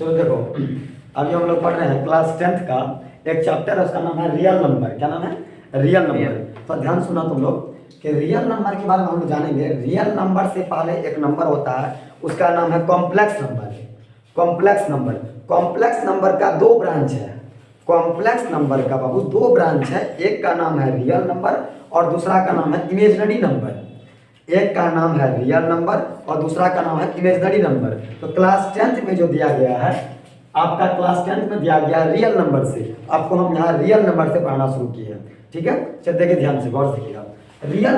चलो देखो, अभी हम लोग पढ़ रहे हैं क्लास 10th का एक चैप्टर है, उसका नाम है रियल नंबर। क्या नाम है? Real number. तो ध्यान सुना तुम लोग कि रियल नंबर के बारे में हम लोग जानेंगे। रियल नंबर से पहले एक नंबर होता है, उसका नाम है complex number. Complex number, complex number का दो ब्रांच है। कॉम्प्लेक्स नंबर का बाबू दो ब्रांच है, एक का नाम है रियल नंबर और दूसरा का नाम है इमेजिनरी नंबर। एक का नाम है रियल नंबर और दूसरा का नाम है इमेजिनरी नंबर। तो क्लास 10th में जो दिया गया है, आपका क्लास 10th में दिया गया है रियल नंबर से। आपको हम यहाँ रियल नंबर से पढ़ाना शुरू किए हैं, ठीक है। चल देखिए, ध्यान से गौर से देखिएगा। रियल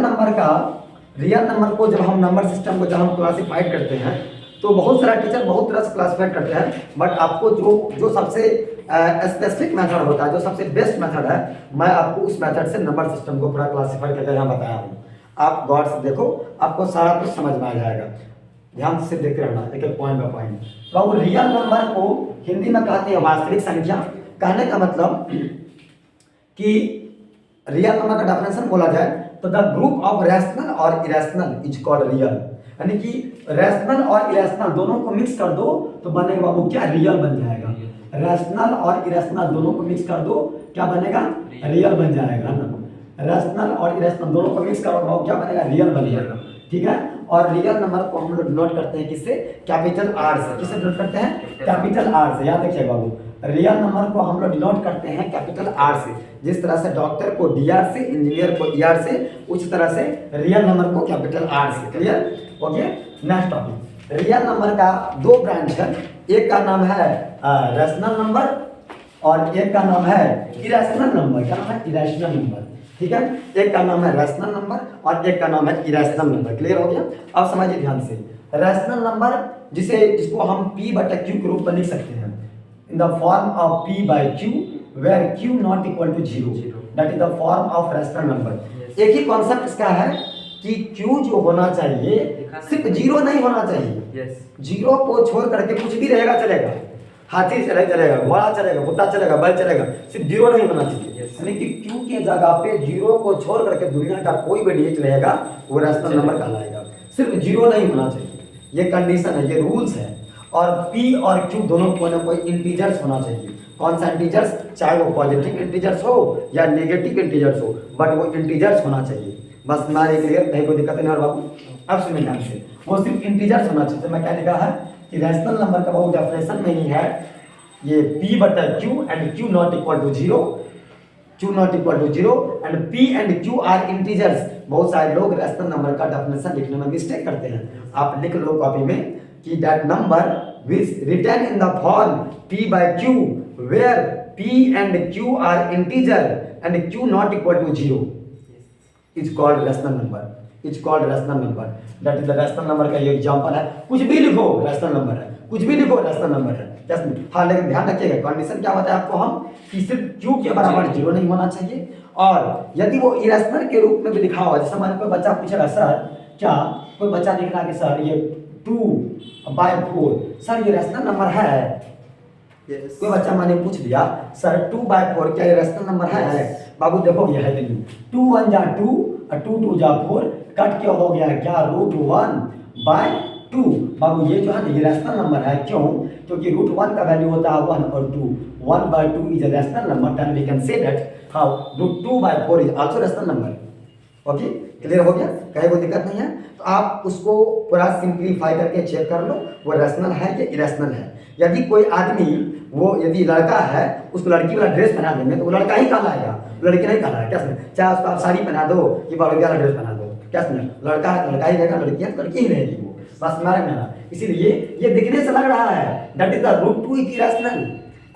नंबर को जब हम नंबर सिस्टम को जब हम क्लासीफाइड करते हैं, तो बहुत सारा टीचर बहुत तरह से क्लासीफाइड करते हैं, बट आपको जो सबसे स्पेसिफिक मेथड होता है, जो सबसे बेस्ट मेथड है, मैं आपको उस मेथड से नंबर सिस्टम को पूरा क्लासीफाइड करके यहाँ बताया हूँ। आप गौर से देखो, आपको सारा कुछ समझ में आ जाएगा। ध्यान से देखते रहना एक एक पॉइंट बाय पॉइंट। तो अब रियल नंबर को हिंदी में कहते हैं वास्तविक संख्या। कहने का मतलब कि रियल नंबर का डेफिनेशन बोला जाए तो द ग्रुप ऑफ रैशनल और इरेशनल इज कॉल्ड रियल। यानी कि रैशनल और इरेशनल दोनों को मिक्स कर दो तो बनेगा बाबू क्या? रियल बन जाएगा। रैशनल और इरेशनल दोनों को मिक्स कर दो, क्या बनेगा? रियल बन जाएगा ना। रैशनल और इरेशनल दोनों को मिक्स करो, क्या बनेगा? रियल बन जाएगा, ठीक है। और रियल नंबर को हम लोग डिनोट करते हैं किससे? कैपिटल आर से। किससे डिनोट करते हैं? कैपिटल आर से। याद रखिए बाबू, रियल नंबर को हम लोग डिनोट करते हैं कैपिटल आर से। जिस तरह से डॉक्टर को डीआर से, इंजीनियर को ईआर से, उस तरह से रियल नंबर को कैपिटल आर से। क्लियर हो गया? नेक्स्ट टॉपिक, रियल नंबर का दो ब्रांच है। एक का नाम है रैशनल नंबर और एक का नाम है इरेशनल नंबर। क्या नाम है? इरेशनल नंबर, ठीक है। एक का नाम है रैशनल नंबर और एक का नाम है इरेशनल नंबर। क्लियर हो गया? अब समझिए ध्यान से। रैशनल नंबर जिसको हम p बटा q के रूप में लिख सकते हैं, in the form of p by q where q not equal to 0, that is the form of rational number. एक ही कॉन्सेप्ट इसका है कि q जो होना चाहिए सिर्फ 0 नहीं होना चाहिए। 0 को छोड़ करके कुछ भी रहेगा चलेगा। हाथी चलेगा, घोड़ा चलेगा, कुत्ता चलेगा, बैल चलेगा, सिर्फ 0 नहीं होना चाहिए। यानी कि q के जगह पे 0 को छोड़ करके दुनिया का कोई भी डिजिट रहेगा वो रैशनल नंबर कहलाएगा। सिर्फ 0 नहीं होना चाहिए, ये कंडीशन है, ये रूल्स है। और p और q दोनों कोई ना कोई इंटीजर्स होना चाहिए। कौन सा इंटीजर्स? चाहे वो पॉजिटिव इंटीजर्स हो या नेगेटिव इंटीजर्स हो, बट वो इंटीजर्स होना चाहिए। बस हमारे क्लियर, कहीं कोई दिक्कत नहीं है बाबू। अब सुनिए ध्यान से, वो सिर्फ इंटीजर्स होना चाहिए। तो मैं क्या लिखा है कि रैशनल नंबर का बाबू डेफिनेशन में ही है ये p बटा q and q not equal to 0, q not equal to 0 and p and q are integers. बहुत सारे लोग रैशनल नंबर का डेफिनेशन लिखने में मिस्टेक करते हैं। आप लिख लो कॉपी में कि that number which written in the form p by q where p and q are integer and q not equal to 0 is called rational number. Is called rational number, that is the rational number का ये example है। कुछ भी लिखो rational number है, कुछ भी लिखो रैशनल नंबर है। हाँ, लेकिन ध्यान रखिएगा कंडीशन क्या बताया आपको हम कि सिर्फ q के बराबर 0 नहीं होना चाहिए। और यदि वो इरेशनल के रूप में भी लिखा हुआ, जैसे हमारे कोई बच्चा पूछेगा सर, क्या कोई बच्चा लिख रहा है कि सर ये 2/4, सर ये रैशनल नंबर है? कोई बच्चा मैंने पूछ दिया सर 2/4 क्या ये रैशनल नंबर है? बाबू देखो ये है वैल्यू 2 1 जा 2 और 2 2 जा 4, कट के हो गया क्या? √1/2। बाबू ये जो है ये रैशनल नंबर है। क्यों? क्योंकि √1 का वैल्यू होता है 1 और 2। 1/2 is a rational number, then we can say that how √2/4 is also rational number. Okay, clear हो गया? कहीं कोई दिक्कत नहीं है? तो आप उसको पूरा सिंप्लीफाई करके चेक कर लो वो रैशनल है या इरेशनल है। यदि कोई आदमी, वो यदि लड़का है, उसको लड़की वाला ड्रेस पहना देंगे तो वो लड़का ही कहलाएगा, लड़की नहीं कहलाएगा। क्या समझे? चाहे उसको आप साड़ी पहना दो कि लड़की वाला ड्रेस पहना दो, क्या समझे? लड़का है लड़का ही रहेगा, लड़की है तो लड़की ही रहेगी वो। बस हमारा कहना, इसीलिए ये दिखने से लग रहा है that is the √2 is irrational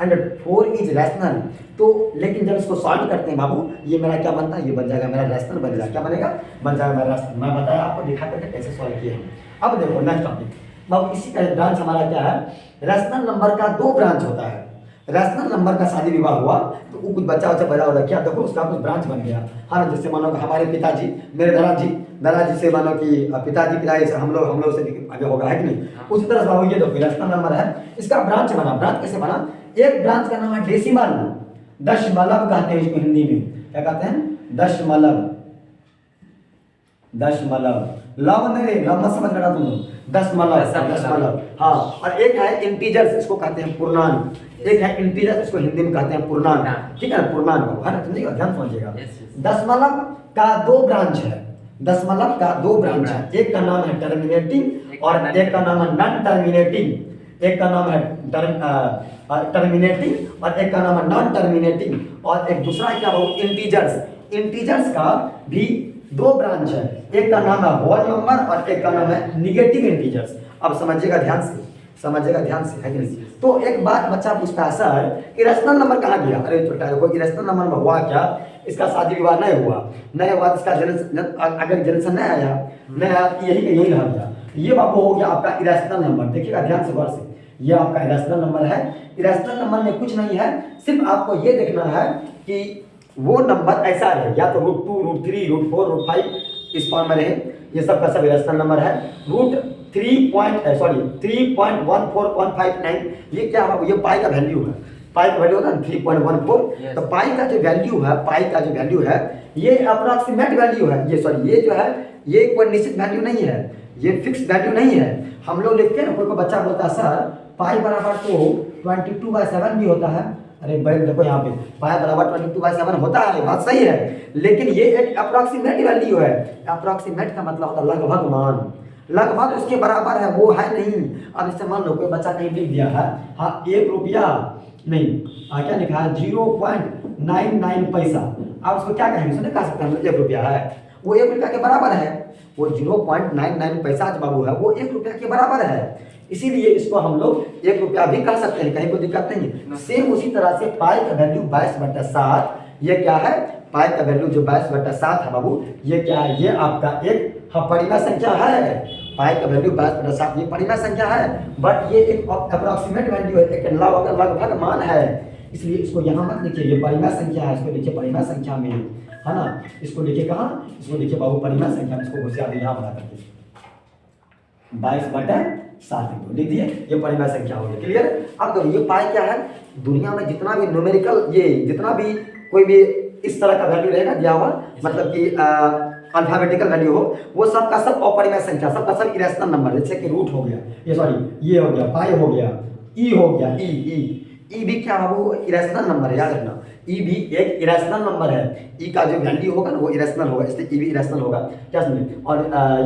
and 4 is rational. तो लेकिन जब इसको सॉल्व करते हैं बाबू, ये मेरा क्या बनता है? ये बन जाएगा मेरा रैशनल, बन जाएगा क्या बनेगा? बन जाएगा मेरा रैशनल। मैं बताया आपको, दिखा करके कैसे सॉल्व किए हैं। अब देखो नेक्स्ट टॉपिक, बाबू इसी का ब्रांच हमारा क्या है? रैशनल नंबर का दो ब्रांच होता है। रैशनल नंबर का शादी विवाह हुआ तो वो कुछ बच्चा बच्चा पैदा हो किया, देखो उसका कुछ ब्रांच बन गया। हाँ, जैसे मानो हमारे पिताजी, मेरे दादाजी से मानो कि पिताजी से हम लोग से आगे होगा, है कि नहीं? उसी तरह से बाबू ये देखो रैशनल नंबर है, इसका ब्रांच बना। ब्रांच कैसे बना? एक ब्रांच का नाम है डेसिमल, दशमलव कहते हैं इसको हिंदी में। क्या कहते हैं? दशमलव। दशमलव, लव नहीं रे, लव मत समझ लेना तुम लोग। दशमलव, दशमलव। दशमलव, हाँ। और एक है इंटीजर्स, इसको कहते हैं पूर्णांक। एक है इंटीजर, इसको हिंदी में कहते हैं पूर्णांक, ठीक है ना, पूर्णांक है ना, समझिएगा, ध्यान समझिएगा। दशमलव का दो ब्रांच है, दशमलव का दो ब्रांच है, एक का नाम है टर्मिनेटिंग और एक का नाम है नॉन टर्मिनेटिंग। एक का नाम है टर्मिनेटिंग और एक का नाम है नॉन टर्मिनेटिंग, और एक दूसरा क्या हो इंटीजर्स। इंटीजर्स का भी दो ब्रांच है, एक का नाम है होल नंबर और एक का नाम है निगेटिव इंटीजर्स। अब समझिएगा ध्यान से, समझिएगा ध्यान से, है कि नहीं। तो एक बात बच्चा पूछता है, सर इरेशनल नंबर कहाँ गया? अरे छोटा देखो, इरेशनल नंबर में हुआ क्या, इसका शादी विवाह नहीं हुआ, नहीं हुआ, इसका अगर जनरेशन नहीं आया, नहीं आया, यही का यही रह गया। ये बाबू हो गया आपका इरेशनल नंबर। देखिएगा ध्यान से गौर से, ये आपका इरेशनल नंबर है। इरेशनल नंबर में कुछ नहीं है, सिर्फ आपको ये देखना है कि वो नंबर ऐसा रहे, या तो √2, √3, √4, √5 इस फॉर्म में रहे। ये सब का सब इरेशनल नंबर है। √3.14159, ये क्या है, ये पाई का वैल्यू है, पाई का वैल्यू होता है 3.14। तो पाई का जो वैल्यू है, पाई का जो वैल्यू है, ये अप्रॉक्सीमेट वैल्यू है। ये सॉरी, ये जो है ये कोई निश्चित वैल्यू नहीं है, ये फिक्स वैल्यू नहीं है। हम लोग लिखते हैं ना, कोई बच्चा बोलता है सर पाई बराबर तो 22/7 भी होता है। अरे भाई देखो यहाँ पे पाई बराबर 22/7 होता है, बात सही है, लेकिन ये एक अप्रॉक्सीमेट वैल्यू है। अप्रॉक्सीमेट का मतलब होता है लगभग मान, लगभग उसके बराबर है, वो है नहीं। अब इससे मान लो कोई बच्चा कहीं लिख दिया है, हाँ 1 रुपया नहीं, क्या लिखा है 0.99 पैसा। आप उसको क्या कहेंगे, उसने कह सकते हैं 1 रुपया है, वो 1 रुपया के बराबर है। वो 0.99 पैसा जो बाबू है वो 1 रुपया के बराबर है, इसीलिए इसको हम लोग 1 रुपया भी कह सकते हैं, कहीं कोई दिक्कत नहीं है। सेम उसी तरह से पाई का वैल्यू 22/7, ये क्या है, पाई का वैल्यू जो 22/7 है बाबू, ये क्या है, ये आपका एक परिमेय संख्या है। पाई का वैल्यू 22/7 ये परिमेय संख्या है, बट ये एक अप्रोक्सीमेट वैल्यू है, एक लगभग मान है, इसलिए इसको यहाँ मत लिखिए, ये परिमेय संख्या है, इसको लिखिए परिमेय संख्या में, है ना। इसको लिखिए कहाँ, इसको लिखिए बाबू परिमेय संख्या में, इसको होशियार यहाँ बना करके 22/7 लिख दिए, ये परिमेय संख्या हो गई, क्लियर। अब देखो ये पाई क्या है, दुनिया में जितना भी न्यूमेरिकल, ये जितना भी कोई भी इस तरह का वैल्यू रहेगा दिया हुआ, मतलब कि अल्फाबेटिकल वैल्यू हो, वो सब का सब अपरिमेय संख्या, सब का सब इरेशनल नंबर, जैसे कि रूट हो गया, ये सॉरी ये हो गया, पाई हो गया, ई हो गया, ई भी क्या है वो इरेशनल नंबर है, याद रखना, ई भी एक इरेशनल नंबर है। ई का जो वैल्यू होगा ना वो इरेशनल होगा, इसलिए ई भी इरेशनल होगा, क्या समझे। और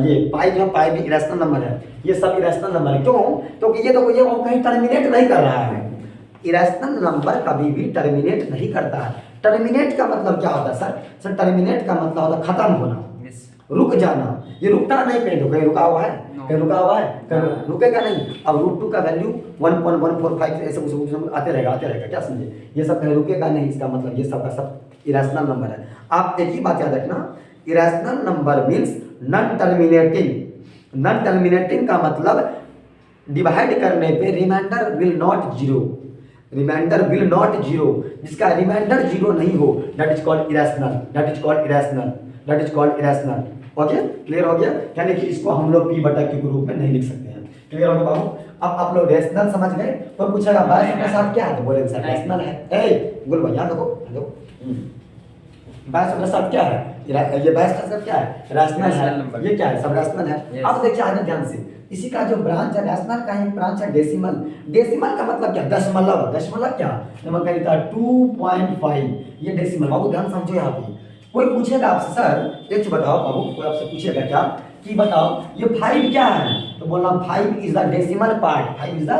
ये पाई जो है, पाई भी इरेशनल नंबर है, ये सब इरेशनल नंबर है। क्यों? क्योंकि ये देखो ये कहीं टर्मिनेट नहीं कर रहा है, इरेशनल नंबर कभी भी टर्मिनेट नहीं करता है। टर्मिनेट का मतलब क्या होता है सर? सर टर्मिनेट का मतलब होता है खत्म होना, रुक जाना। ये रुकता नहीं, कहीं तो कहीं रुका हुआ है, कहीं रुका हुआ है, कहीं रुकेगा नहीं। अब √2 का वैल्यू 1.145 ऐसे आते रहेगा, आते रहेगा, क्या समझे। ये सब कहीं रुकेगा नहीं, इसका मतलब ये सब का सब इरेशनल नंबर है। आप एक ही बात याद रखना, irrational number means non terminating. Non terminating का मतलब डिवाइड करने पे remainder will not zero, remainder will not zero, जिसका रिमाइंडर जीरो नहीं हो, that is called irrational, that is called irrational, that is called irrational. Okay, clear हो गया। यानी कि इसको हम लोग p/q के रूप में नहीं लिख सकते हैं, क्लियर हो गया बाबू। अब आप लोग रेशनल समझ गए, तो पूछेगा भाई के साथ क्या है, तो बोलेंगे सर रेशनल है। ए गुल भैया देखो, हेलो, 22/7 क्या है, ये 22/7 क्या है, रैशनल है, ये क्या है, सब रैशनल है। अब देखिए आगे ध्यान से, इसी का जो ब्रांच है रैशनल का, एक ब्रांच है डेसिमल। डेसिमल का मतलब क्या, दशमलव। दशमलव क्या, नंबर का लिखता है 2.5, ये डेसिमल। बाबू ध्यान समझो, यहाँ पे कोई पूछेगा आपसे सर एक चीज बताओ बाबू, कोई आपसे पूछेगा क्या कि बताओ ये 5 क्या है, तो बोलना 5 is the decimal part, 5 is the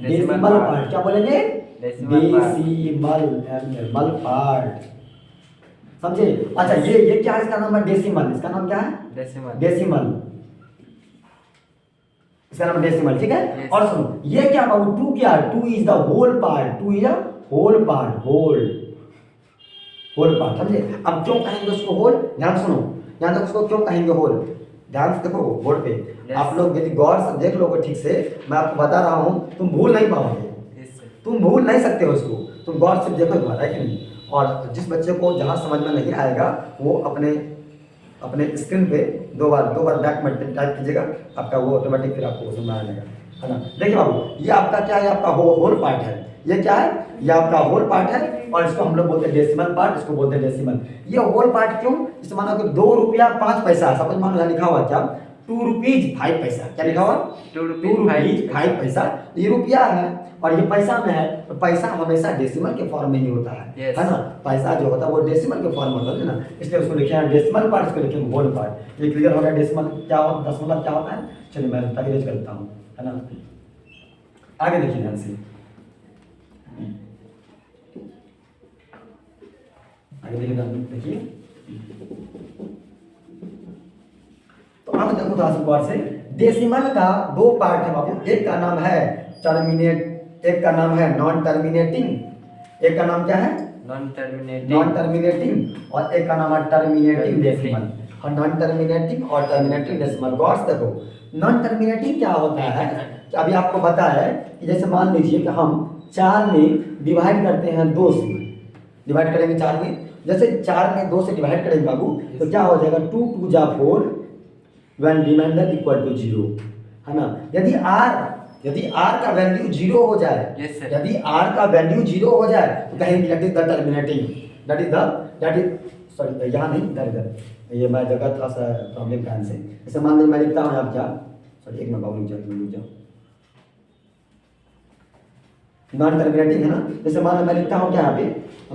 decimal part. क्या बोलेंगे, डेसिमल पार्ट, समझे। अच्छा ये क्या है, इसका नाम है डेसिमल, इसका नाम क्या है, डेसिमल, इसका नाम डेसिमल, ठीक है। और सुनो ये क्या बाबू, 2 क्या, 2 is the whole part, 2 is the whole part, whole part, समझे। अब क्यों कहेंगे उसको होल, ध्यान सुनो, ध्यान तक उसको क्यों कहेंगे होल, ध्यान से देखो बोर्ड पे। आप लोग यदि गौर से देख लोगे ठीक से, मैं आपको बता रहा हूँ, तुम भूल नहीं पाओगे, तुम भूल नहीं सकते हो उसको, तुम गौर से देखो एक बार, है कि नहीं। और जिस बच्चे को जहाँ समझ में नहीं आएगा वो अपने स्क्रीन पे दो बार बैक में टाइप कीजिएगा, आपका वो ऑटोमेटिक फिर आपको समझ में आएगा, है ना। देखिए बाबू ये आपका क्या है, आपका होल पार्ट है, ये क्या है, ये आपका होल पार्ट है, और इसको हम लोग बोलते हैं डेसिमल पार्ट, इसको बोलते हैं डेसिमल। ये होल पार्ट क्यों, इस मानो कि 2 रुपया 5 पैसा, समझ मानो यहाँ लिखा हुआ क्या, ₹2.05। क्या लिखा हुआ? ₹2.05। ये रुपया है और ये पैसा में है, तो पैसा हमेशा डेसिमल के फॉर्म में ही होता है ना। पैसा जो होता है वो डेसिमल के फॉर्म में होता है ना, इसलिए उसको लिखे हैं डेसिमल पार्ट, इसको लिखे हैं होल पार्ट। ये क्लियर हो गया डेसिमल क्या होता है, दशमलव क्या होता है। चलिए मैं इरेज करता हूँ, है ना। आगे देखिए ध्यान से, आगे देखिए। तो अब देखो थोड़ा सा गौर से, डेसिमल का दो पार्ट है बाबू। एक का नाम है टर्मिनेट, एक का नाम है नॉन टर्मिनेटिंग। एक का नाम क्या है? नॉन टर्मिनेटिंग और एक का नाम है टर्मिनेटिंग डेसिमल। और नॉन टर्मिनेटिंग और टर्मिनेटिंग डेसिमल। गौर से देखो, नॉन टर्मिनेटिंग क्या होता है कि अभी आपको पता है कि जैसे मान लीजिए कि हम 4 में डिवाइड करते हैं 2 से, डिवाइड करेंगे 4 में, जैसे 4 में 2 से डिवाइड करेंगे बाबू, तो क्या हो जाएगा 2 2 जा 4 when remainder equal to 0, है ना। यदि r का वैल्यू 0 हो जाए, यदि r का वैल्यू 0 हो जाए तो कहेंगे that is the terminating, that is sorry यहाँ नहीं, इधर ये मैं जगह थोड़ा सा प्रॉब्लम का से। जैसे मान लीजिए मैं लिखता हूँ आप क्या, सॉरी एक मिनट बाबू रुक जाओ, नॉन टर्मिनेटिंग है ना। जैसे मान लो मैं लिखता हूँ क्या यहाँ पे,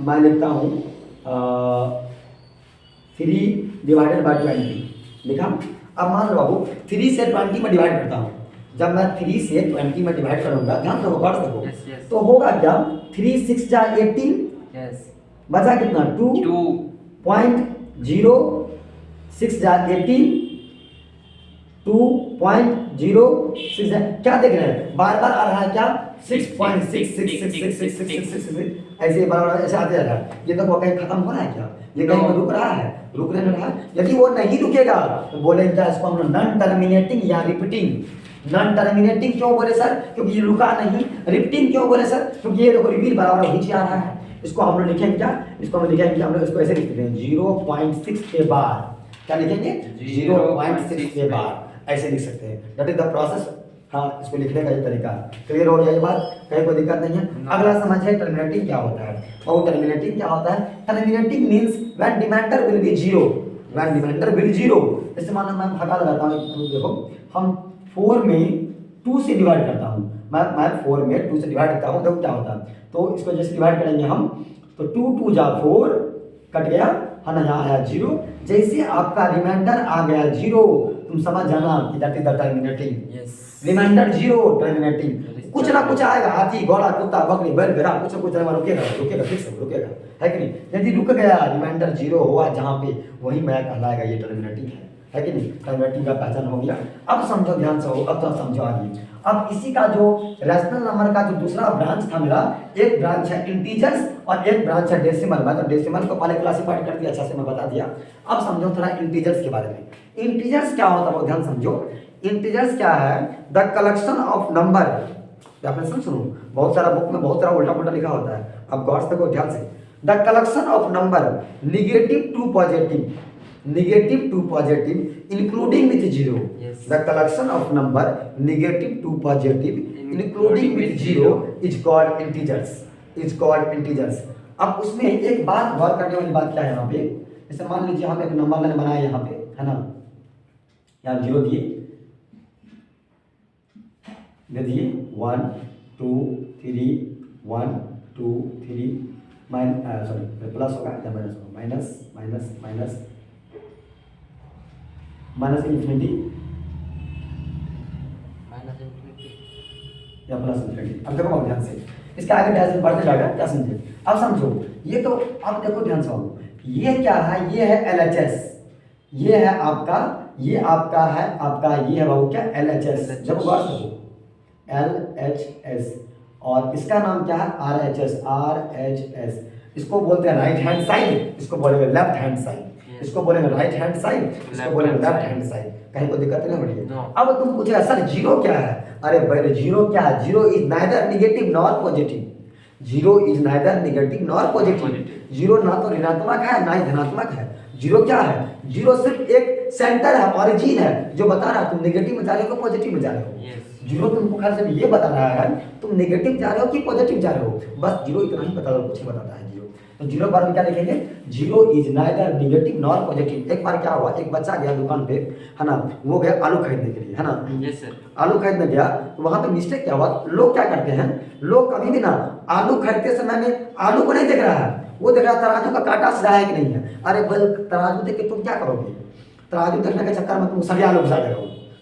मैं लिखता हूँ 3 डिवाइडेड बाई 20 लिखा। अब मान लो बाबू 3 से 20 में डिवाइड करता हूँ, जब मैं 3 से 20 में डिवाइड करूंगा, ध्यान रखो पढ़ सको, तो होगा क्या 3 6 जा 18, बचा कितना 2.06 जा 18, 2.06 क्या देख रहे हैं, बार बार आ रहा है क्या 6.666666 ऐसे बार ऐसे आते जा रहा है। ये तो वो कहीं खत्म हो रहा है क्या, ये कहीं पर रुक रहा है, रुक नहीं रहा। यदि वो नहीं रुकेगा तो बोलेंगे क्या, इसको हम नॉन टर्मिनेटिंग या रिपीटिंग। नॉन टर्मिनेटिंग क्यों बोले सर, क्योंकि ये रुका नहीं। रिपीटिंग क्यों बोले सर, क्योंकि ये देखो रिपीट बराबर नीचे आ रहा है। इसको हम लोग लिखेंगे क्या, इसको हम लिखेंगे, हम लोग इसको ऐसे लिखते हैं 0.6 के बाद, क्या लिखेंगे 0.6 के बाद, ऐसे लिख सकते हैं। That is the process. हाँ, इसको लिखने का ये तरीका। क्लियर हो गया ये बात, कहीं कोई दिक्कत नहीं है। अगला समझिए टर्मिनेटिंग क्या होता है। और टर्मिनेटिंग क्या होता है, terminating means when remainder will be 0, when remainder will 0। जैसे मान लो मैं भगा लगाता हूँ, देखो हम 4 में 2 से डिवाइड करता हूँ, मैं 4 में 2 से डिवाइड करता हूँ, देखो क्या होता है। तो इसको जैसे डिवाइड करेंगे हम, तो 2 2 जा 4 कट गया, है ना, यहाँ आया 0। जैसे आपका रिमाइंडर आ गया 0, तुम समझ जाना कि that is the terminating. Remainder 0 terminating. कुछ ना कुछ आएगा, हाथी घोड़ा कुत्ता बकरी बैल भेड़ा, कुछ ना कुछ रुकेगा फिक्स रुकेगा, है कि नहीं। यदि रुक गया, रिमाइंडर 0 हुआ जहाँ पे, वही मैं कहलाएगा ये टर्मिनेटिंग है कि नहीं। टर्मिनेटिंग का पहचान हो गया। अब समझो ध्यान से, हो अब तो समझो आगे। अब इसी का जो रैशनल नंबर का जो दूसरा ब्रांच था मेरा, एक ब्रांच है इंटीजर्स और एक ब्रांच है डेसिमल। मैं तो डेसिमल को पहले क्लासिफाइड कर दिया, अच्छा से मैं बता दिया। अब समझो थोड़ा इंटीजर्स के बारे में। इंटीजर्स क्या होता है वो ध्यान समझो। इंटीजर्स क्या है, the collection of number. Definition सुनो, बहुत सारा बुक में बहुत सारा उल्टा पुल्टा लिखा होता है, अब गौर से देखो ध्यान से। The collection of number negative to positive, negative to positive including with 0. The collection of number negative to positive including with 0 is called integers, is called integers. अब उसमें एक बात गौर करने वाली बात क्या है यहाँ पे, जैसे मान लीजिए हम एक नंबर लाइन बनाए यहाँ पे, है ना, यहाँ 0 दिए, ये दिए 1 2 3 1 2 3 सॉरी प्लस होगा या माइनस होगा, minus minus minus minus infinity या प्लस इन्फिनिटी। अब देखो बहुत ध्यान से, इसका आगे डैश बढ़ते जाएगा, क्या समझे। अब समझो ये तो, अब देखो ध्यान से, ये क्या है, ये है LHS, ये है आपका, ये आपका है आपका, ये है बाबू क्या LHS। जब बात करो LHS और इसका नाम क्या है RHS। इसको बोलते हैं राइट हैंड साइड, इसको बोलेंगे लेफ्ट हैंड साइड, इसको बोलेंगे राइट हैंड साइड, इसको बोलेंगे लेफ्ट हैंड साइड। कहीं कोई दिक्कत नहीं हो रही है। अब तुम पूछेगा सर 0 क्या है, अरे भाई 0 क्या है, 0 is neither negative nor positive, 0 is neither negative nor positive. 0 ना तो ऋणात्मक है ना ही धनात्मक है। 0 क्या है, 0 सिर्फ एक सेंटर है, ऑरिजिन है, जो बता रहा है तुम नेगेटिव में जा रहे हो पॉजिटिव में जा रहे हो। जीरो तुमको खाली सिर्फ ये बता रहा है तुम नेगेटिव जा रहे हो कि पॉजिटिव जा रहे हो, बस जीरो इतना ही बता दो, कुछ नहीं बताता है जीरो। तो जीरो बार में क्या लिखेंगे, zero is neither negative nor positive. एक बार क्या हुआ, एक बच्चा गया दुकान पे, है ना, वो गया आलू खरीदने के लिए, है ना, यस सर। आलू खरीदने गया तो वहां पे मिस्टेक क्या हुआ, लोग क्या करते हैं, लोग कभी भी ना आलू खरीदते समय में आलू को नहीं देख रहा है, वो देख रहा है तराजू का कांटा सीधा है कि नहीं है। अरे भाई तराजू देख के तुम क्या करोगे, तराजू देखने के चक्कर में तुम सभी आलू घुसा देगा,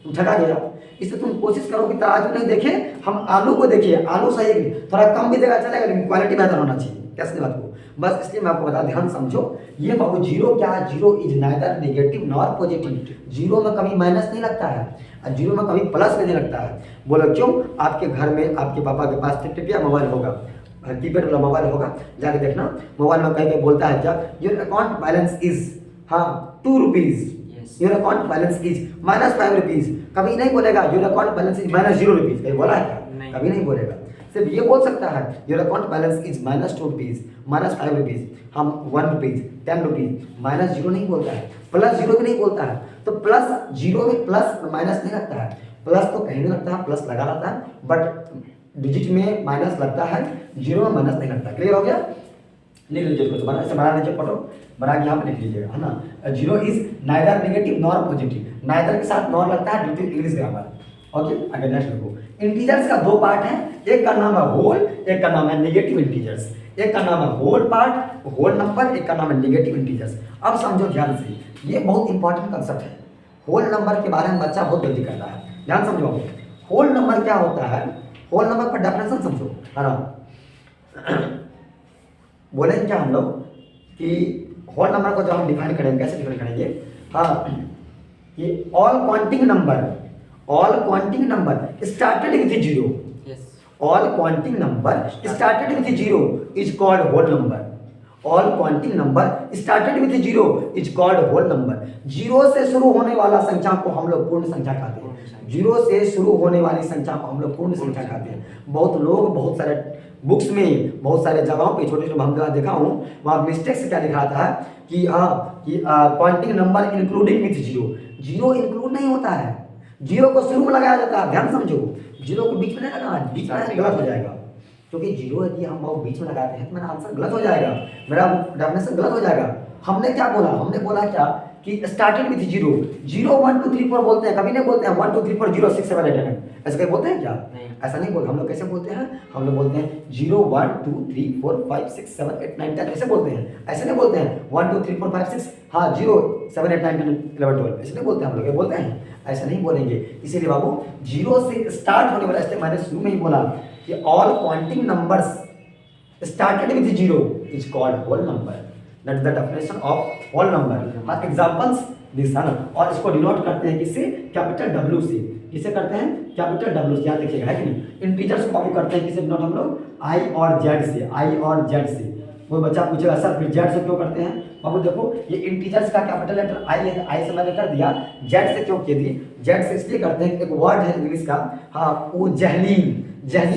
तुम ठगा गया। इससे तुम कोशिश करो कि तराजू नहीं देखे, हम आलू को देखिए, आलू सही है, थोड़ा कम भी देगा चलेगा लेकिन क्वालिटी बेहतर होना चाहिए। कैसे बात को बस इसलिए मैं आपको बता, ध्यान समझो। ये बाबू जीरो क्या है, zero is neither negative nor positive. Zero में कभी माइनस नहीं लगता है और जीरो में कभी प्लस भी नहीं लगता है। बोलो क्यों, आपके घर में आपके पापा के पास टिपिया मोबाइल होगा, कीपैड वाला मोबाइल होगा, जाके देखना मोबाइल में कहीं पे बोलता है क्या, योर अकाउंट बैलेंस इज हाँ 2 rupees, your account balance is -5 rupees. कभी नहीं बोलेगा your account balance is -0 rupees, कहीं बोला है क्या, कभी नहीं बोलेगा। सिर्फ ये बोल सकता है your account balance is -2 rupees, -5 rupees, हम 1 रुपीज, 10 रुपीज, -0 नहीं बोलता है, +0 भी नहीं बोलता है। तो +0 में प्लस माइनस नहीं लगता है, प्लस तो कहीं नहीं लगता है, प्लस लगा रहता है, बट डिजिट में माइनस लगता है, जीरो में माइनस नहीं लगता। क्लियर हो गया, लिख लीजिए इसको, बना ऐसे बना लीजिए, फोटो बना के यहाँ पे लिख लीजिएगा, है ना। Zero is neither negative nor positive, neither के साथ नॉर लगता है due to English grammar. Okay, आगे नेक्स्ट देखो। इंटीजर्स का दो पार्ट है, एक का नाम है होल, एक का नाम है नेगेटिव इंटीजर्स। एक का नाम है होल पार्ट, होल नंबर, एक का नाम है नेगेटिव इंटीजर्स। अब समझो ध्यान से, ये बहुत इंपॉर्टेंट कंसेप्ट है। होल नंबर के बारे में बच्चा बहुत गलती करता है, ध्यान समझो। होल नंबर क्या होता है, होल नंबर का डेफिनेशन समझो, है ना। बोलेंगे क्या हम लोग कि होल नंबर को जब हम डिफाइन करेंगे, कैसे डिफाइन करेंगे, हाँ, ये all quantic number started with zero, all quantic number started with zero is called whole number. All quantic number started with zero is called whole number. Zero से शुरू होने वाला संख्या को हम लोग पूर्ण संख्या कहते हैं। जीरो से शुरू होने वाली संख्या को हम लोग पूर्ण संख्या कहते हैं। बहुत लोग बहुत सारे बुक्स में, बहुत सारे जगहों पे, छोटे छोटे हम देखा हूँ, वहाँ मिस्टेक से क्या लिखा था कि quantic number including with zero. Zero include नहीं होता है, जीरो को शुरू में लगाया जाता है, ध्यान समझो। जीरो को बीच में नहीं लगाना, बीच में गलत हो जाएगा, क्योंकि जीरो यदि हम बहुत बीच में लगाते हैं तो मेरा आंसर गलत हो जाएगा, मेरा डेफिनेशन गलत हो जाएगा। हमने क्या बोला, हमने बोला क्या कि स्टार्टेड विथ जीरो, 0 1 2 3 4 बोलते हैं, कभी नहीं बोलते हैं 1 2 3 4 0 6 7 8 9, ऐसे कहीं बोलते हैं क्या, ऐसा नहीं बोलते। हम लोग कैसे बोलते हैं, हम लोग बोलते हैं 0 1 2 3 4 5 6 7 8 9 10, ऐसे बोलते हैं, ऐसे नहीं बोलते हैं 1 2 3 4 5 6 हाँ 0 7 8 9 10 11 12, ऐसे नहीं बोलते हम लोग, बोलते हैं, ऐसा नहीं बोलेंगे। इसीलिए बाबू जीरो से स्टार्ट होने वाला, इसलिए मैंने शुरू में ही बोला कि all quantic numbers started with zero is called whole number. That is the definition of whole number. हाँ, एग्जांपल्स दिस है ना, और इसको डिनोट करते हैं किससे, कैपिटल डब्ल्यू से। किसे करते हैं, कैपिटल डब्ल्यू से, याद रखिएगा, है कि नहीं। इंटीजर्स को कॉपी करते हैं किसे डिनोट हम लोग, आई और जेड से, आई और जेड से। कोई बच्चा पूछेगा सर फिर जेड से क्यों करते हैं, बाबू देखो ये इंटीजर्स का कैपिटल लेटर आई है, आई से मैंने कर दिया, जेड से क्यों किए दिए, जेड से इसलिए करते हैं, एक वर्ड है इंग्लिश का, हाँ वो जहलीन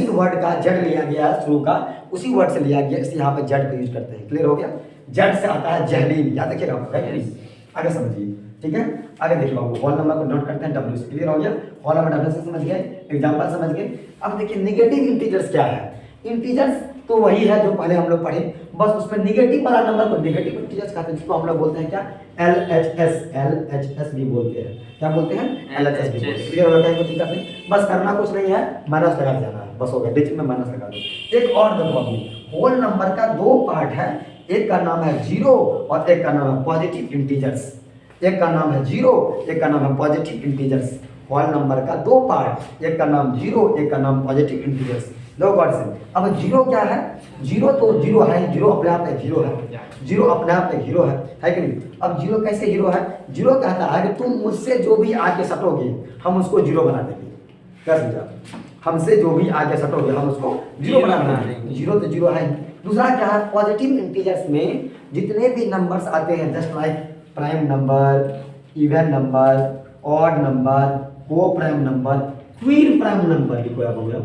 वर्ड का जेड लिया गया है शुरू का, उसी वर्ड से लिया गया, इसलिए यहाँ पे जेड का यूज करते हैं। क्लियर हो गया, जेड से आता है जहलीन, याद रखिएगा, आगे समझिए, ठीक है। आगे देखिए बाबू, होल नंबर को नोट करते हैं डब्ल्यू से। क्लियर हो गया, होल नंबर डब्ल्यू से समझ गए, एग्जांपल समझ गए। अब देखिए नेगेटिव इंटीजर्स क्या है। इंटीजर्स तो वही है जो पहले हम लोग पढ़े, बस उसमें नेगेटिव वाला नंबर को नेगेटिव इंटीजर्स कहते हैं, जिसको हम लोग बोलते हैं क्या, LHS भी बोलते हैं। क्या बोलते हैं, LHS भी बोलते हैं। क्लियर हो गया, कोई दिक्कत नहीं, बस करना कुछ नहीं है, माइनस लगा जाना है, बस हो गया, डिजिट में माइनस लगा दो। एक और देखो बाबू, होल नंबर का दो पार्ट है, एक का नाम है जीरो और एक का नाम है पॉजिटिव इंटीजर्स। एक का नाम है जीरो, एक का नाम है पॉजिटिव इंटीजर्स। होल नंबर का दो पार्ट, एक का नाम जीरो, एक का नाम पॉजिटिव इंटीजर्स। लो गॉड से, अब जीरो क्या है, जीरो तो जीरो है, जीरो अपने आप में जीरो है, जीरो अपने आप में जीरो है कि नहीं। अब जीरो कैसे जीरो है, जीरो कहता है कि तुम मुझसे जो भी आगे सटोगे हम उसको जीरो बना देंगे। क्या समझा, हमसे जो भी आगे सटोगे हम उसको जीरो बना देंगे, जीरो तो जीरो है। दूसरा क्या है, पॉजिटिव इंटीजर्स में जितने भी नंबर्स आते हैं, just like prime number, even number, odd number, coprime number, queen prime number, लिखो आप हो गया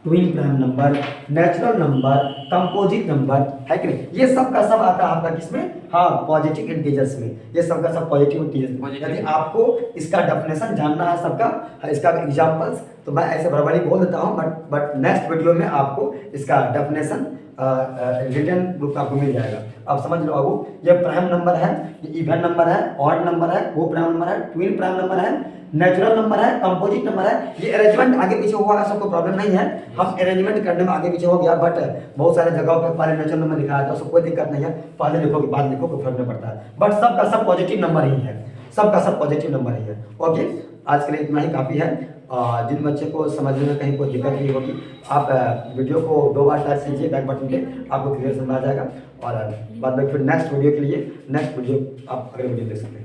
twin prime number, natural number, composite number, है कि नहीं, ये सब का सब आता है आपका किसमें, हाँ पॉजिटिव इंटीजर्स में, ये सब का सब पॉजिटिव इंटीजर्स में। यदि आपको इसका डेफिनेशन जानना है सबका, इसका एग्जांपल्स, तो मैं ऐसे बराबरी बोल देता हूँ, बट नेक्स्ट वीडियो में आपको इसका डेफिनेशन रिटर्न बुक आपको मिल जाएगा। अब समझ लो बाबू, ये प्राइम नंबर है, ये इवन नंबर है, ऑड नंबर है, वो प्राइम नंबर है, ट्विन प्राइम नंबर है, नेचुरल नंबर है, कंपोजिट नंबर है। ये अरेंजमेंट आगे पीछे हुआ ऐसा कोई प्रॉब्लम नहीं है, हम अरेंजमेंट करने में आगे पीछे हो गया, बट बहुत सारे जगहों पे पहले नेचुरल नंबर लिखा था, उसको कोई दिक्कत नहीं है, पहले लिखोगे बाद लिखो कोई फर्क नहीं पड़ता है, बट सबका सब पॉजिटिव नंबर ही है, सबका सब पॉजिटिव नंबर ही है। ओके, आज के लिए इतना ही काफ़ी है। जिन बच्चे को समझने में कहीं कोई दिक्कत नहीं होगी, आप वीडियो को 2 बार टच कीजिए बैक बटन पे, आपको क्लियर समझ आ जाएगा। और बाद में फिर नेक्स्ट वीडियो के लिए नेक्स्ट वीडियो आप अगले वीडियो देख सकते हैं।